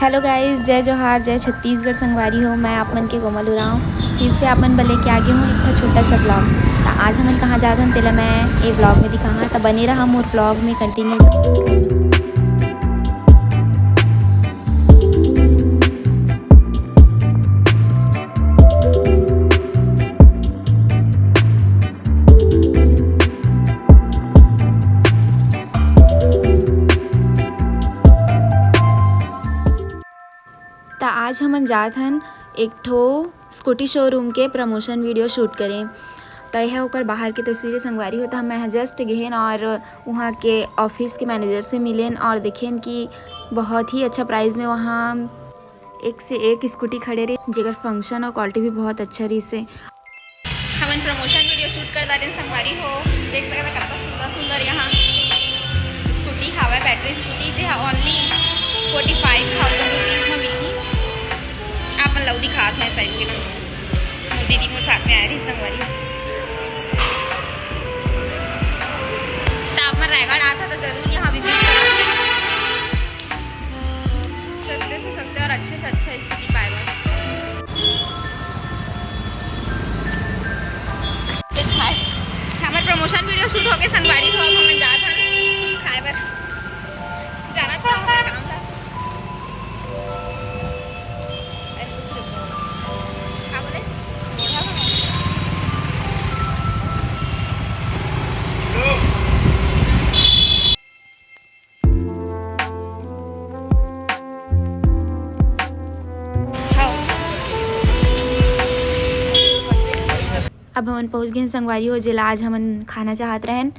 Hello guys, जय जोहार, जय छत्तीसगढ़ संगवारी हो। मैं आप मन के कोमल उरांव फिर से आप मन बले के आगे हूँ एक छोटा सा ब्लॉग। तो आज हमन कहाँ जात हन तेला मैं ये ब्लॉग में दिखाऊँ। तो बने रहा मोर ब्लॉग में कंटिन्यूस। तो आज हमन जात हन एक ठो स्कूटी शोरूम के प्रमोशन वीडियो शूट करें। तो यह ओकर बाहर के तस्वीरें संगवारी होता हम मैं जस्ट गहन और वहाँ के ऑफिस के मैनेजर से मिलें और देखें कि बहुत ही अच्छा प्राइस में वहाँ एक से एक स्कूटी खड़े रहे जेकर फंक्शन और क्वालिटी भी बहुत अच्छा रही से। हमन प्रमोशन वीडियो शूट कर दारें संगवारी हो। देख सकते कितना सुंदर सुंदर यहाँ स्कूटी हवा बैटरी स्कूटी जो ओनली 45,000 रुपीज़ में मिली। आप मन लौदी खात में साइड के ना दीदी मोर साथ में आ रही संगवारी। तो आप मन रायगढ़ आता तो जरूर यहाँ विजिट करें। सस्ते से सस्ते और अच्छे से अच्छा स्कूटी पाए बार। हमारे प्रमोशन वीडियो शूट होके संगवारी हो अब हमन जात हन कुछ खाए बर जाना था हमारे काम था। अब हमन पहुँच गए संगवारी हो जिला आज हमन खाना चाहत रहन।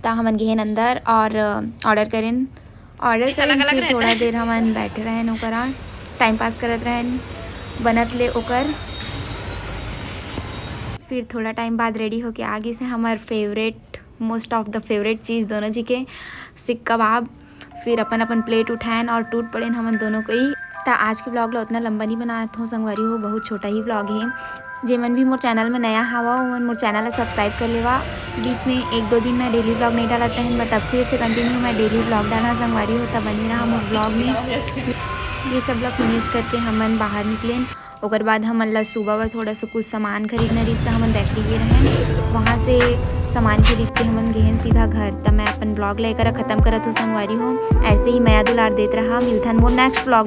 तो हमन गए अंदर और ऑर्डर करें फिर थोड़ा देर हमन बैठे रहन ओकरा टाइम पास करत रहन बनत ले ओकर। फिर थोड़ा टाइम बाद रेडी होके आगे से हमार favourite most of the favourite चीज़ दोनों जी के सीख कबाब। फिर अपन अपन प्लेट उठाएन और टूट पड़ेन हमन दोनों को ही। तो आज के ब्लॉग ला उतना लंबा नहीं बनात हूँ संगवारी हो, बहुत छोटा ही ब्लॉग है। जेमन भी मोर चैनल में नया हवा वो मोर चैनल ला सब्सक्राइब कर लेवा। बीच में एक दो दिन मैं डेली ब्लॉग नहीं डालता है बट अब फिर से कंटिन्यू मैं डेली ब्लॉग डालना संगवारी हो। तब बनी रहा मोर ब्लॉग में। ये सब ला फिनिश करके हमन बाहर निकलें। ओकर बाद हमन ला सुबह थोड़ा सा कुछ सामान खरीदना रिश्ता हमन बेकरी गए रहें। वहाँ से सामान खरीद के हमन गए सीधा घर। तब मैं अपन ब्लॉग लेकर ख़त्म करत हूँ संगवारी हो। ऐसे ही मैं दुलार देते रहा। मिलथन मोर नेक्स्ट ब्लॉग।